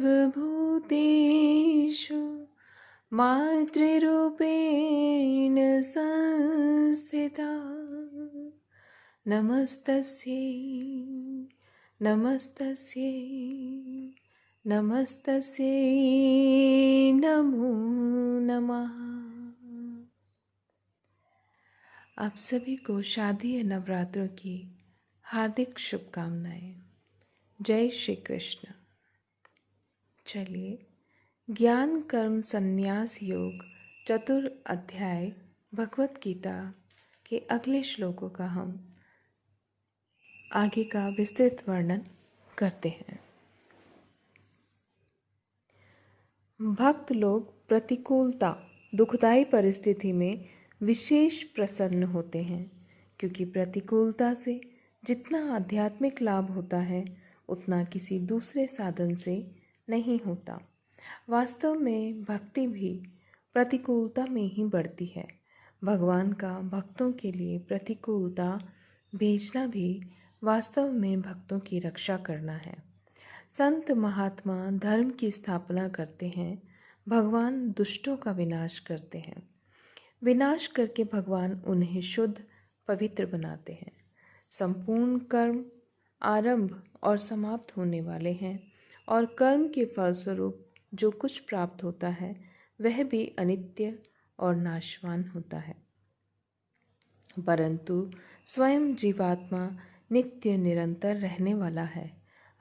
सर्वभूतेषु मातृरूपेण संस्थिता नमस्तस्यै नमस्तस्यै नमस्तस्यै नमो नमः। आप सभी को शारदीय नवरात्रों की हार्दिक शुभकामनाएं। जय श्री कृष्ण। चलिए ज्ञान कर्म संन्यास योग चतुर्थ अध्याय भगवत गीता के अगले श्लोकों का हम आगे का विस्तृत वर्णन करते हैं। भक्त लोग प्रतिकूलता दुखदायी परिस्थिति में विशेष प्रसन्न होते हैं, क्योंकि प्रतिकूलता से जितना आध्यात्मिक लाभ होता है उतना किसी दूसरे साधन से नहीं होता। वास्तव में भक्ति भी प्रतिकूलता में ही बढ़ती है। भगवान का भक्तों के लिए प्रतिकूलता भेजना भी वास्तव में भक्तों की रक्षा करना है। संत महात्मा धर्म की स्थापना करते हैं, भगवान दुष्टों का विनाश करते हैं। विनाश करके भगवान उन्हें शुद्ध पवित्र बनाते हैं। संपूर्ण कर्म आरंभ और समाप्त होने वाले हैं और कर्म के फलस्वरूप जो कुछ प्राप्त होता है वह भी अनित्य और नाशवान होता है, परंतु स्वयं जीवात्मा नित्य निरंतर रहने वाला है।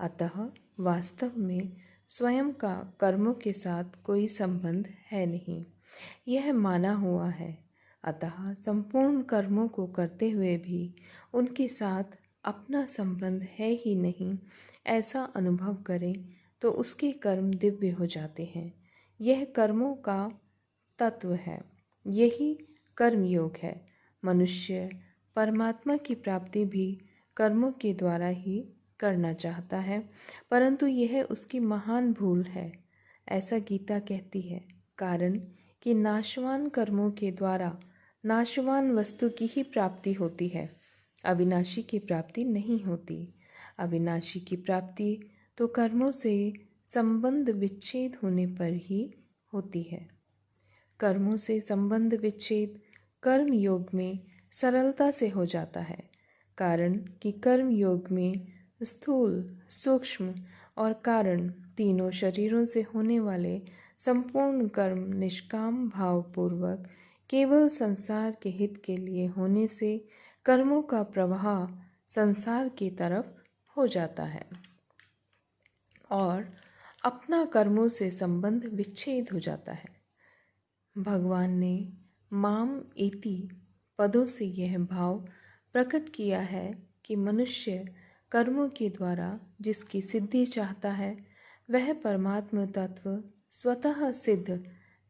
अतः वास्तव में स्वयं का कर्मों के साथ कोई संबंध है नहीं, यह माना हुआ है। अतः संपूर्ण कर्मों को करते हुए भी उनके साथ अपना संबंध है ही नहीं, ऐसा अनुभव करें तो उसके कर्म दिव्य हो जाते हैं। यह कर्मों का तत्व है, यही कर्म योग है। मनुष्य परमात्मा की प्राप्ति भी कर्मों के द्वारा ही करना चाहता है, परंतु यह उसकी महान भूल है, ऐसा गीता कहती है। कारण कि नाशवान कर्मों के द्वारा नाशवान वस्तु की ही प्राप्ति होती है, अविनाशी की प्राप्ति नहीं होती। अविनाशी की प्राप्ति तो कर्मों से संबंध विच्छेद होने पर ही होती है। कर्मों से संबंध विच्छेद कर्म योग में सरलता से हो जाता है, कारण कि कर्म योग में स्थूल, सूक्ष्म और कारण तीनों शरीरों से होने वाले संपूर्ण कर्म निष्काम भावपूर्वक केवल संसार के हित के लिए होने से कर्मों का प्रवाह संसार की तरफ हो जाता है और अपना कर्मों से संबंध विच्छेद हो जाता है। भगवान ने माम इति पदों से यह भाव प्रकट किया है कि मनुष्य कर्मों के द्वारा जिसकी सिद्धि चाहता है वह परमात्म तत्व स्वतः सिद्ध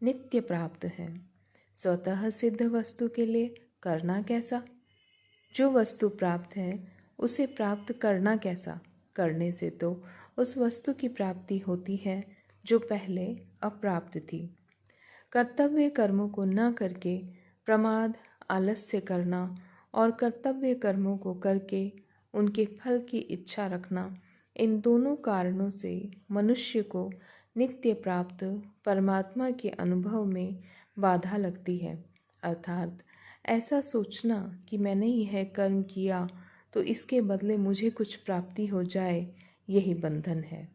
नित्य प्राप्त है। स्वतः सिद्ध वस्तु के लिए करना कैसा? जो वस्तु प्राप्त है उसे प्राप्त करना कैसा? करने से तो उस वस्तु की प्राप्ति होती है जो पहले अप्राप्त थी। कर्तव्य कर्मों को न करके प्रमाद आलस्य करना और कर्तव्य कर्मों को करके उनके फल की इच्छा रखना, इन दोनों कारणों से मनुष्य को नित्य प्राप्त परमात्मा के अनुभव में बाधा लगती है। अर्थात ऐसा सोचना कि मैंने यह कर्म किया तो इसके बदले मुझे कुछ प्राप्ति हो जाए, यही बंधन है।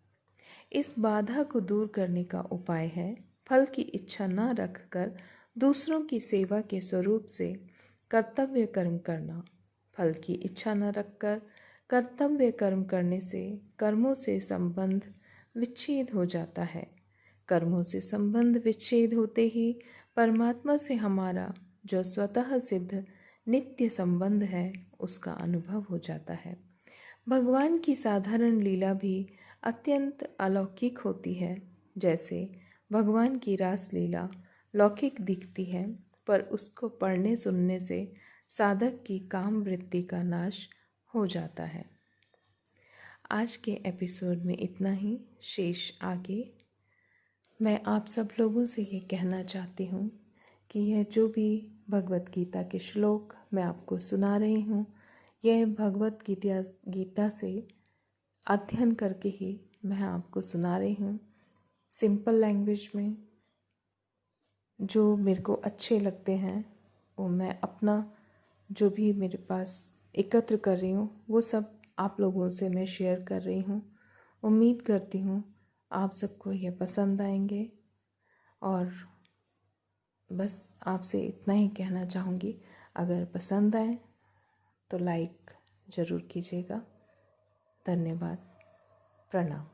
इस बाधा को दूर करने का उपाय है फल की इच्छा न रखकर दूसरों की सेवा के स्वरूप से कर्तव्य कर्म करना। फल की इच्छा न रखकर कर्तव्य कर्म करने से कर्मों से संबंध विच्छेद हो जाता है। कर्मों से संबंध विच्छेद होते ही परमात्मा से हमारा जो स्वतः सिद्ध नित्य संबंध है उसका अनुभव हो जाता है। भगवान की साधारण लीला भी अत्यंत अलौकिक होती है। जैसे भगवान की रास लीला लौकिक दिखती है, पर उसको पढ़ने सुनने से साधक की काम वृत्ति का नाश हो जाता है। आज के एपिसोड में इतना ही, शेष आगे। मैं आप सब लोगों से ये कहना चाहती हूँ कि यह जो भी भगवत गीता के श्लोक मैं आपको सुना रही हूँ, यह भगवत गीता से अध्ययन करके ही मैं आपको सुना रही हूँ। सिंपल लैंग्वेज में जो मेरे को अच्छे लगते हैं वो मैं अपना जो भी मेरे पास एकत्र कर रही हूँ वो सब आप लोगों से मैं शेयर कर रही हूँ। उम्मीद करती हूँ आप सबको ये पसंद आएंगे। और बस आपसे इतना ही कहना चाहूँगी, अगर पसंद आए तो लाइक ज़रूर कीजिएगा। धन्यवाद। प्रणाम।